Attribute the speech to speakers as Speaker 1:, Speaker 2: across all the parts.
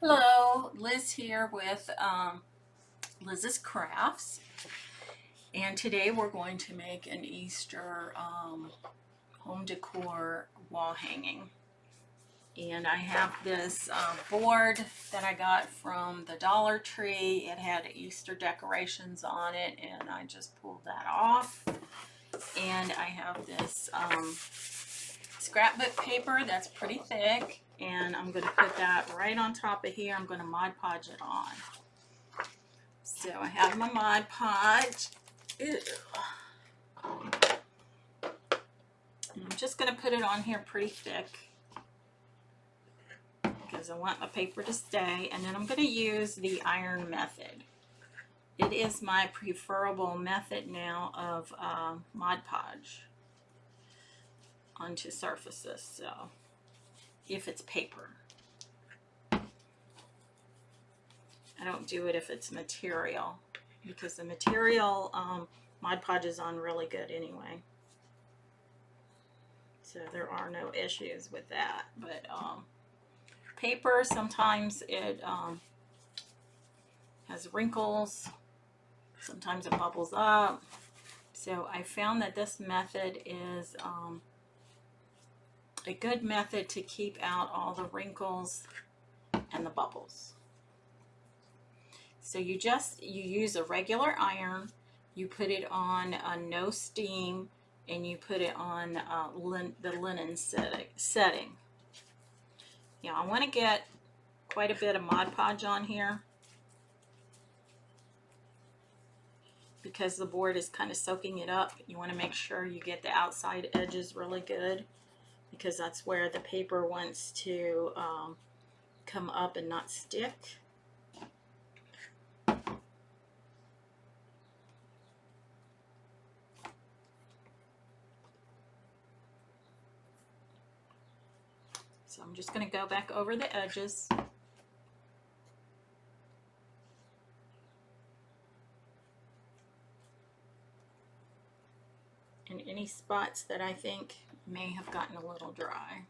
Speaker 1: Hello, Liz here with Liz's Crafts, and today we're going to make an Easter home decor wall hanging. And I have this board that I got from the Dollar Tree. It had Easter decorations on it, and I just pulled that off. And I have this scrapbook paper that's pretty thick, and I'm going to put that right on top of here. I'm going to Mod Podge it on. So I have my Mod Podge. Ew. And I'm just going to put it on here pretty thick because I want my paper to stay. And then I'm going to use the iron method. It is my preferable method now of Mod Podge onto surfaces. So if it's paper. I don't do it if it's material, because the material Mod Podge is on really good anyway. So there are no issues with that. But paper, sometimes it has wrinkles, sometimes it bubbles up. So I found that this method is a good method to keep out all the wrinkles and the bubbles. So you use a regular iron, you put it on no steam, and you put it on the linen setting. Now I want to get quite a bit of Mod Podge on here because the board is kind of soaking it up. You want to make sure you get the outside edges really good, because that's where the paper wants to come up and not stick. So I'm just going to go back over the edges. And any spots that I think may have gotten a little dry.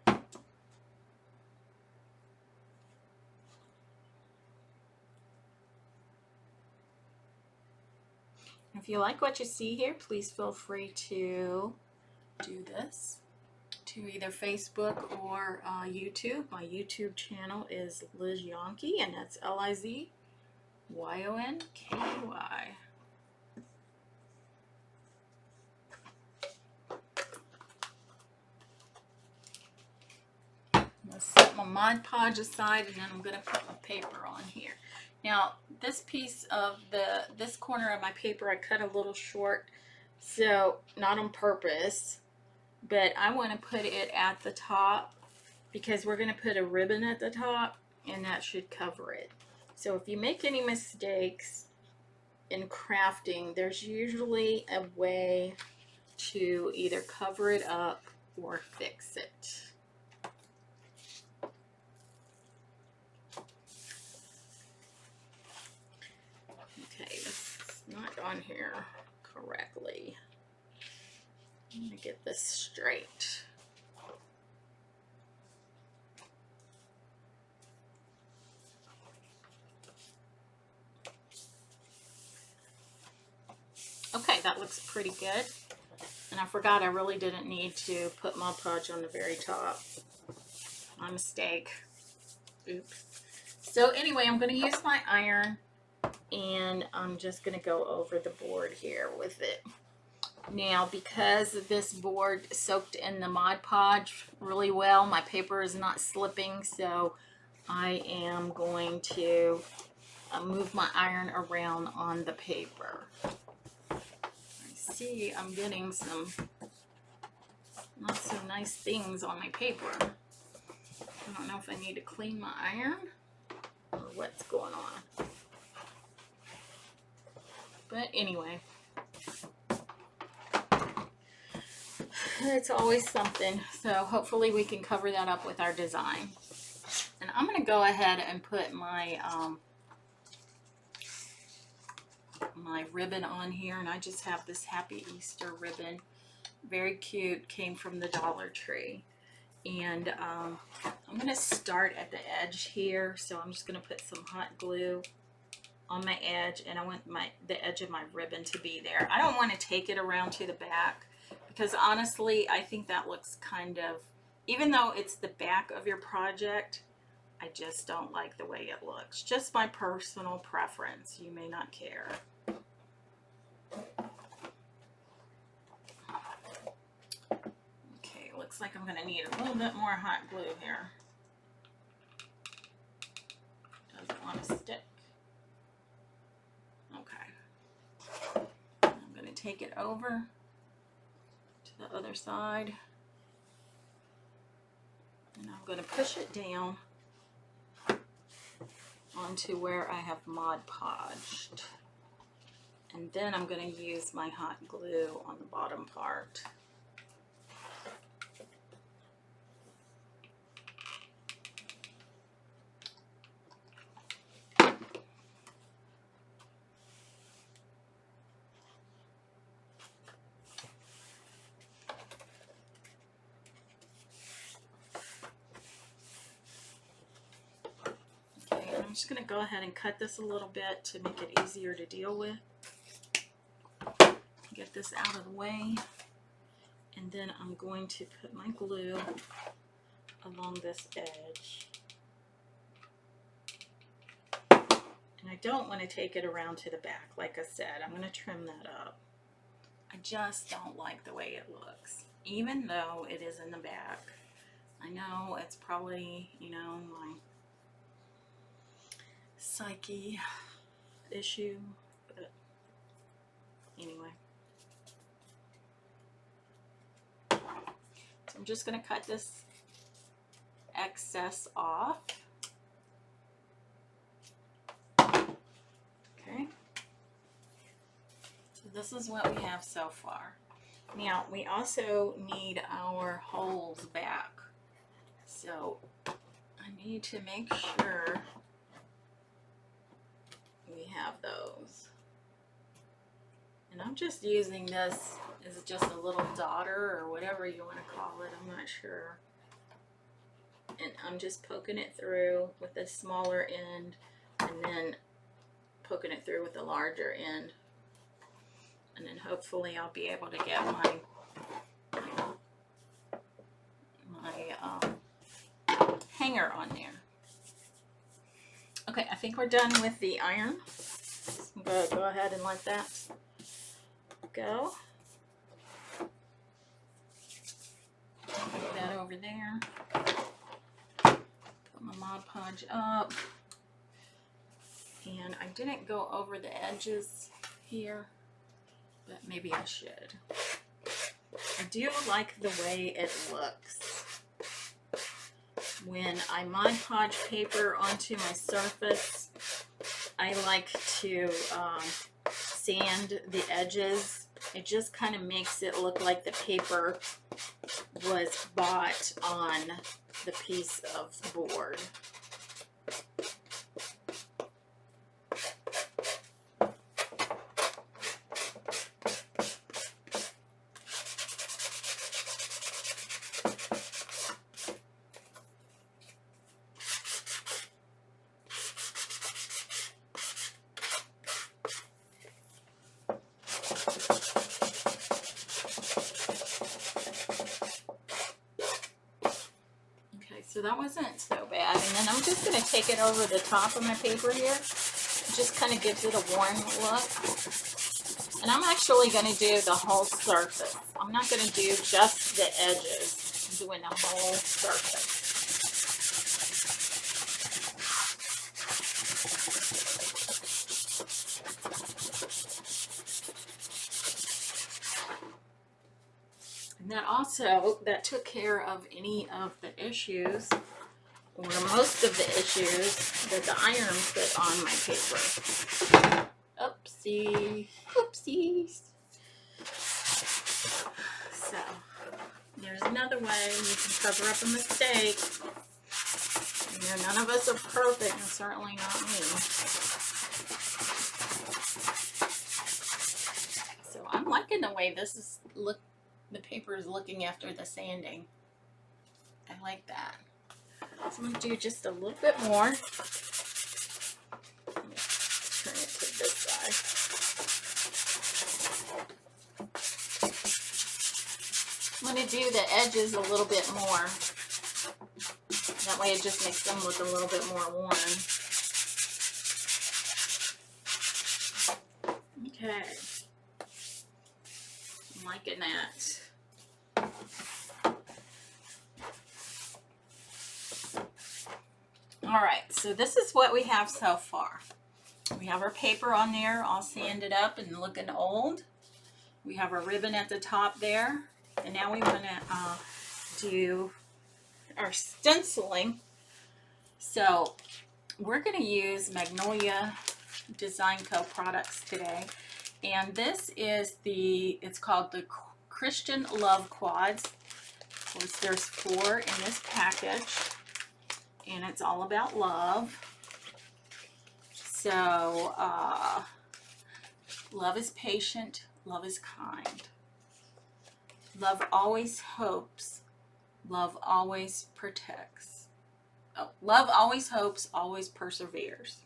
Speaker 1: If you like what you see here, please feel free to do this to either Facebook or YouTube. My YouTube channel is Liz Yonke, and that's Lizynky. I'm going to set my Mod Podge aside, and then I'm going to put my paper on here. Now, this piece of this corner of my paper I cut a little short, so not on purpose, but I want to put it at the top because we're going to put a ribbon at the top, and that should cover it. So if you make any mistakes in crafting, there's usually a way to either cover it up or fix it. Okay, this is not on here correctly. Let me get this straight. Okay, that looks pretty good. And I forgot I really didn't need to put Mod Podge on the very top. My mistake. Oops. So anyway, I'm going to use my iron, and I'm just going to go over the board here with it. Now, because this board soaked in the Mod Podge really well, my paper is not slipping, so I am going to move my iron around on the paper. I see I'm getting some not so nice things on my paper. I don't know if I need to clean my iron or what's going on. But anyway, it's always something. So hopefully we can cover that up with our design. And I'm going to go ahead and put my my ribbon on here, and I just have this Happy Easter ribbon. Very cute, came from the Dollar Tree. And I'm going to start at the edge here. So I'm just going to put some hot glue on my edge, and I want the edge of my ribbon to be there. I don't want to take it around to the back because honestly, I think that looks kind of, even though it's the back of your project, I just don't like the way it looks. Just my personal preference. You may not care. Okay, looks like I'm going to need a little bit more hot glue here. Doesn't want to stick. Okay. I'm going to take it over to the other side. And I'm going to push it down onto where I have Mod Podged. And then I'm going to use my hot glue on the bottom part. I'm just going to go ahead and cut this a little bit to make it easier to deal with. Get this out of the way. And then I'm going to put my glue along this edge. And I don't want to take it around to the back. Like I said, I'm going to trim that up. I just don't like the way it looks, even though it is in the back. I know it's probably, you know, my psyche issue, but anyway. So I'm just going to cut this excess off. Okay. So this is what we have so far. Now we also need our holes back. So I need to make sure we have those. And I'm just using this as just a little daughter or whatever you want to call it. I'm not sure. And I'm just poking it through with the smaller end and then poking it through with the larger end. And then hopefully I'll be able to get my hanger on there. Okay, I think we're done with the iron. I'm going to go ahead and let that go. Put that over there. Put my Mod Podge up. And I didn't go over the edges here, but maybe I should. I do like the way it looks. When I Mod Podge paper onto my surface, I like to sand the edges. It just kind of makes it look like the paper was bought on the piece of board. So that wasn't so bad. And then I'm just going to take it over the top of my paper here. It just kind of gives it a worn look. And I'm actually going to do the whole surface. I'm not going to do just the edges. I'm doing the whole surface. And that took care of any of the issues, or most of the issues, that the iron put on my paper. Oopsie. Oopsies. So, there's another way you can cover up a mistake. You know, none of us are perfect, and certainly not me. So, I'm liking the way this is the paper is looking after the sanding. I I like that. So I'm going to do just a little bit more. Let me turn it to this side. I'm going to do the edges a little bit more. That way it just makes them look a little bit more worn. Okay. I'm liking that. All right, so this is what we have so far. We have our paper on there all sanded up and looking old. We have our ribbon at the top there. And now we want to do our stenciling. So we're going to use Magnolia Design Co. products today. And this is it's called the Christian Love Quads. Of course, there's 4 in this package. And it's all about love. So, love is patient, love is kind. Love always hopes, love always protects. Oh, love always hopes, always perseveres.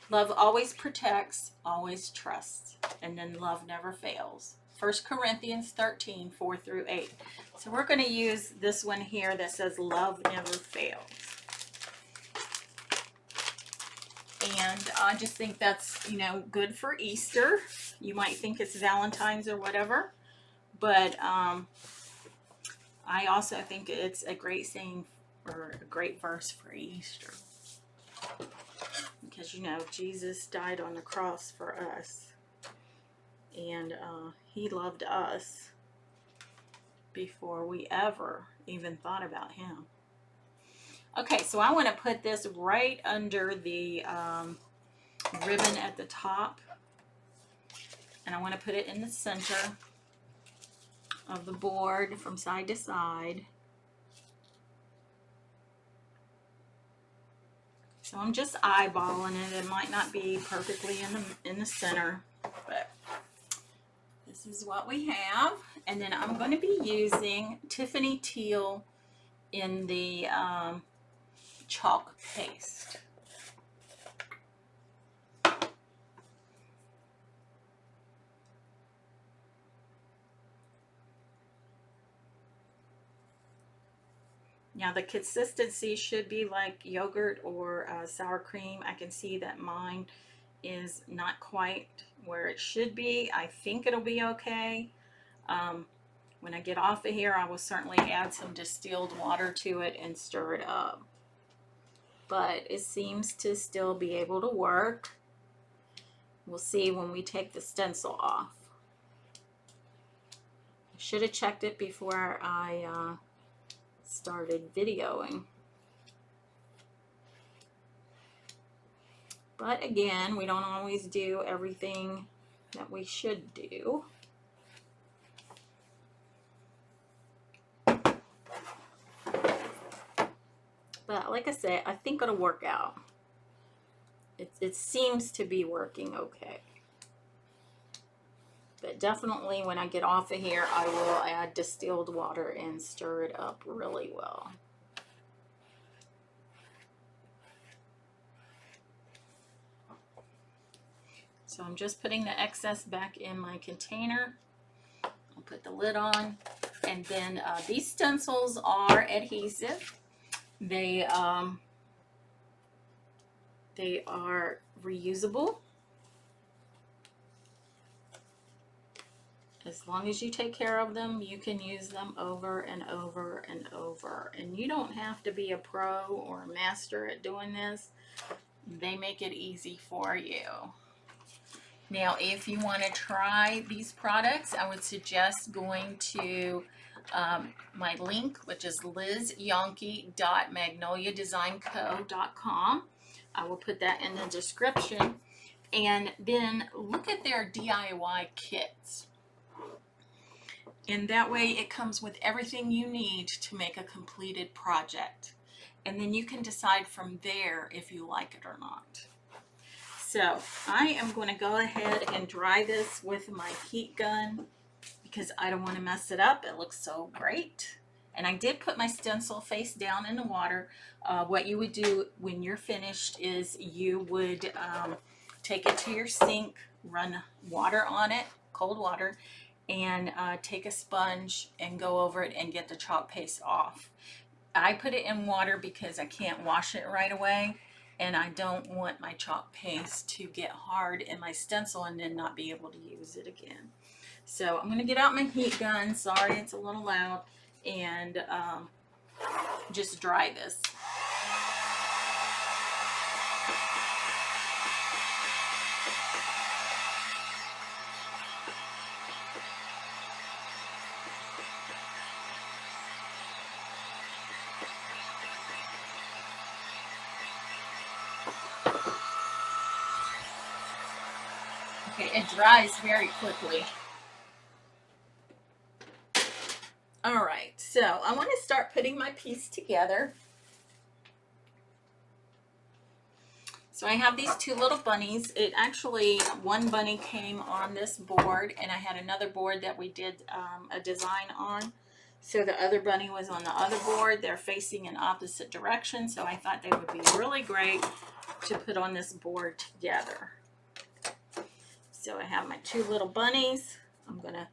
Speaker 1: Love always protects, always trusts. And then love never fails. 1 Corinthians 13, 4 through 8. So we're going to use this one here that says love never fails. And I just think that's, you know, good for Easter. You might think it's Valentine's or whatever. But I also think it's a great saying or a great verse for Easter. Because, you know, Jesus died on the cross for us. And he loved us before we ever even thought about him. Okay, so I want to put this right under the ribbon at the top. And I want to put it in the center of the board from side to side. So I'm just eyeballing it. It might not be perfectly in the center, but this is what we have. And then I'm going to be using Tiffany Teal in the chalk paste. Now the consistency should be like yogurt or sour cream. I can see that mine is not quite where it should be. I think it'll be okay. When I get off of here, I will certainly add some distilled water to it and stir it up. But it seems to still be able to work. We'll see when we take the stencil off. I should have checked it before I started videoing. But again, we don't always do everything that we should do. But like I said, I think it'll work out. It seems to be working okay. But definitely when I get off of here, I will add distilled water and stir it up really well. So I'm just putting the excess back in my container. I'll put the lid on. And then these stencils are adhesive. They are reusable. As long as you take care of them, you can use them over and over and over. And you don't have to be a pro or a master at doing this. They make it easy for you. Now, if you want to try these products, I would suggest going to my link, which is lizyonke.magnoliadesignco.com. I will put that in the description. And then look at their DIY kits. And that way it comes with everything you need to make a completed project. And then you can decide from there if you like it or not. So I am going to go ahead and dry this with my heat gun because I don't want to mess it up. It looks so great. And I did put my stencil face down in the water. What you would do when you're finished is you would take it to your sink, run water on it, cold water, and take a sponge and go over it and get the chalk paste off. I put it in water because I can't wash it right away, and I don't want my chalk paste to get hard in my stencil and then not be able to use it again. So I'm going to get out my heat gun. Sorry, it's a little loud. And just dry this. Okay, it dries very quickly. All right, so I want to start putting my piece together. So I have these two little bunnies. It actually, one bunny came on this board, and I had another board that we did a design on. So the other bunny was on the other board. They're facing in opposite directions, so I thought they would be really great to put on this board together. So I have my two little bunnies. I'm going to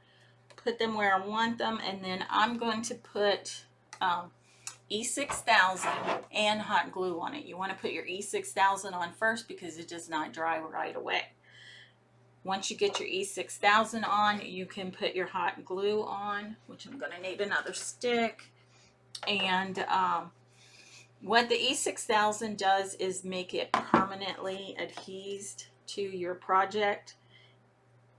Speaker 1: put them where I want them, and then I'm going to put E6000 and hot glue on it. You want to put your E6000 on first because it does not dry right away. Once you get your E6000 on, you can put your hot glue on, which I'm going to need another stick. And what the E6000 does is make it permanently adhesed to your project.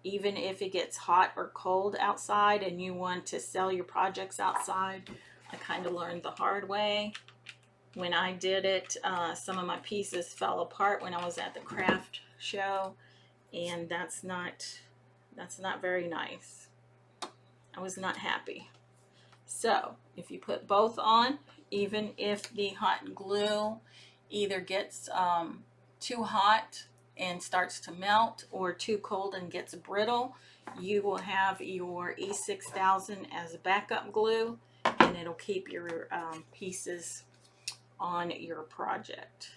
Speaker 1: Even if it gets hot or cold outside and you want to sell your projects outside. I kind of learned the hard way. When I did it, some of my pieces fell apart when I was at the craft show, and that's not very nice. I was not happy. So if you put both on, even if the hot glue either gets too hot and starts to melt, or too cold and gets brittle, you will have your E6000 as a backup glue, and it'll keep your pieces on your project.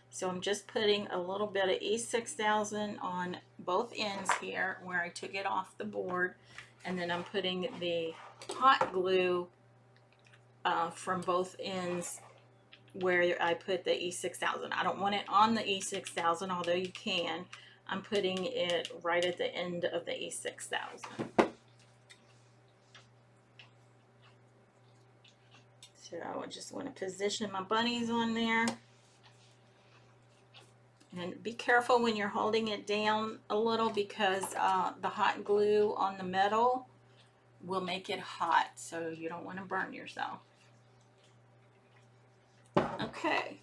Speaker 1: So I'm just putting a little bit of E6000 on both ends here where I took it off the board, and then I'm putting the hot glue from both ends where I put the E6000. I don't want it on the E6000, although you can. I'm putting it right at the end of the E6000. So I just want to position my bunnies on there. And be careful when you're holding it down a little, because the hot glue on the metal will make it hot, so you don't want to burn yourself. Okay,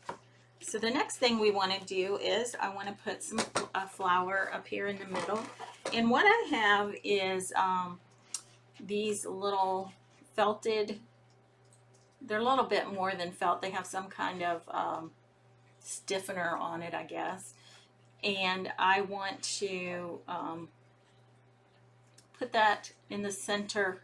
Speaker 1: so the next thing we want to do is I want to put some flour up here in the middle. And what I have is these little felted, they're a little bit more than felt. They have some kind of stiffener on it, I guess. And I want to put that in the center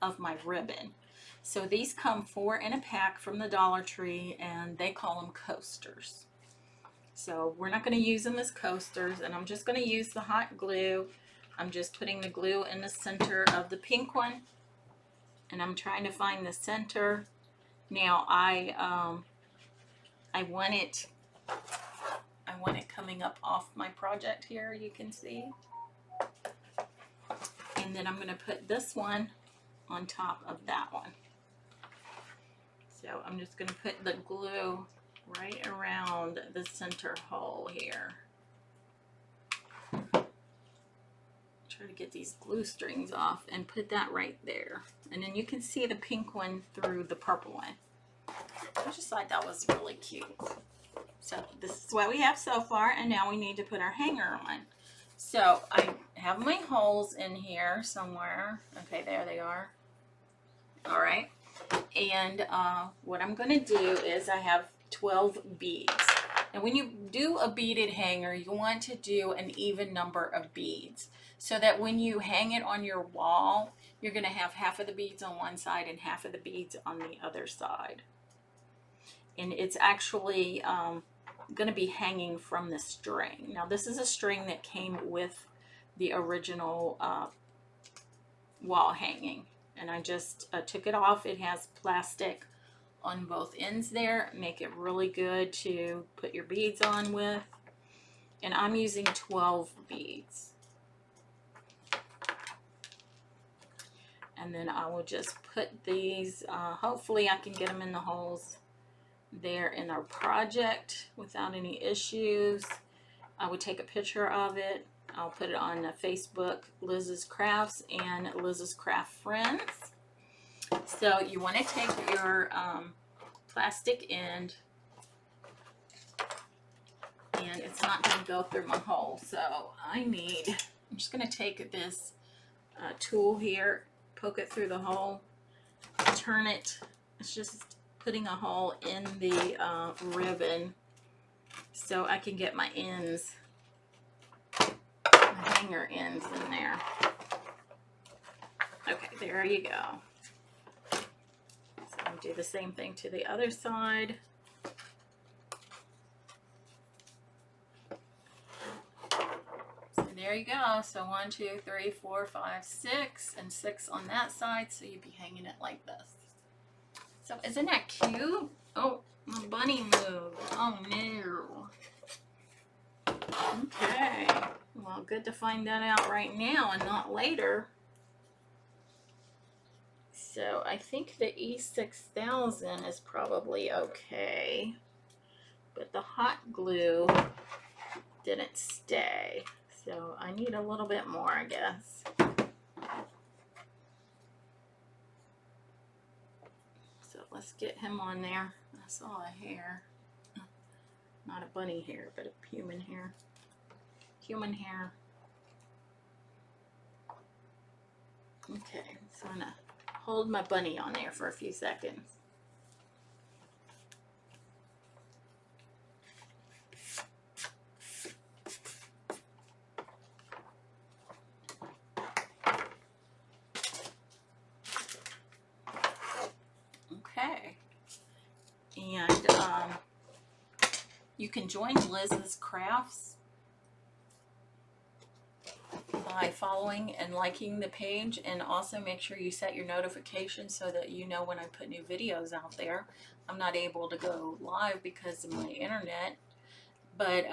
Speaker 1: of my ribbon. So these come 4 in a pack from the Dollar Tree, and they call them coasters. So we're not going to use them as coasters, and I'm just going to use the hot glue. I'm just putting the glue in the center of the pink one, and I'm trying to find the center. Now I want it coming up off my project here, you can see. And then I'm going to put this one on top of that one. So I'm just going to put the glue right around the center hole here. Try to get these glue strings off and put that right there. And then you can see the pink one through the purple one. I just thought that was really cute. So this is what we have so far, and now we need to put our hanger on. So I have my holes in here somewhere. Okay, there they are. All right. And what I'm going to do is I have 12 beads. And when you do a beaded hanger, you want to do an even number of beads so that when you hang it on your wall, you're going to have half of the beads on one side and half of the beads on the other side. And it's actually going to be hanging from the string. Now this is a string that came with the original wall hanging, and I just took it off. It has plastic on both ends there, make it really good to put your beads on with. And I'm using 12 beads. And then I will just put these, hopefully I can get them in the holes there in our project without any issues. I would take a picture of it. I'll put it on Facebook, Liz's Crafts and Liz's Craft Friends. So you want to take your plastic end, and it's not going to go through my hole. So I'm just going to take this tool here, poke it through the hole, turn it. It's just putting a hole in the ribbon so I can get my ends, my hanger ends in there. Okay, there you go. So I'll do the same thing to the other side. So there you go. So 1, 2, 3, 4, 5, 6, and 6 on that side. So you'd be hanging it like this. So isn't that cute? Oh, my bunny moved. Oh no. Okay. Well, good to find that out right now and not later. So I think the E6000 is probably okay, but the hot glue didn't stay. So I need a little bit more, I guess. So let's get him on there. I saw a hair. Not a bunny hair, but a human hair. Human hair. Okay, so I'm gonna hold my bunny on there for a few seconds. Okay, and you can join Liz's Crafts by following and liking the page, and also make sure you set your notifications so that you know when I put new videos out there. I'm not able to go live because of my internet, but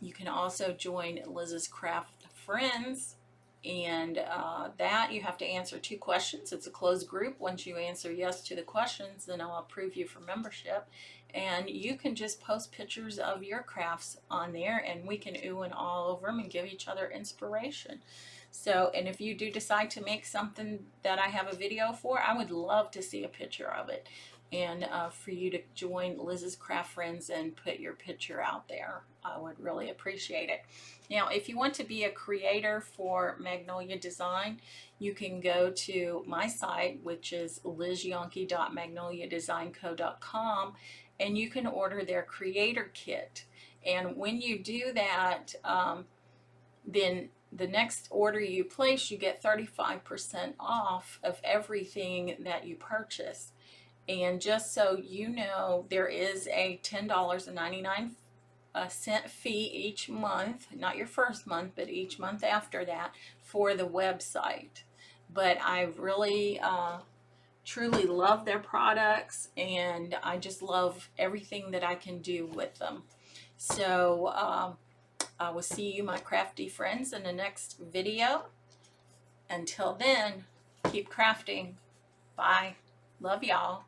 Speaker 1: you can also join Liz's Craft Friends, and that you have to answer 2 questions. It's a closed group. Once you answer yes to the questions, then I'll approve you for membership. And you can just post pictures of your crafts on there, and we can ooh and all over them and give each other inspiration. So, and if you do decide to make something that I have a video for, I would love to see a picture of it, and for you to join Liz's Craft Friends and put your picture out there. I would really appreciate it. Now, if you want to be a creator for Magnolia Design, you can go to my site, which is lizyonke.magnoliadesignco.com, and you can order their creator kit. And when you do that, then the next order you place, you get 35% off of everything that you purchase. And just so you know, there is a $10.99 fee each month, not your first month, but each month after that, for the website. But I really truly love their products, and I just love everything that I can do with them. So I will see you, my crafty friends, in the next video. Until then, keep crafting. Bye. Love y'all.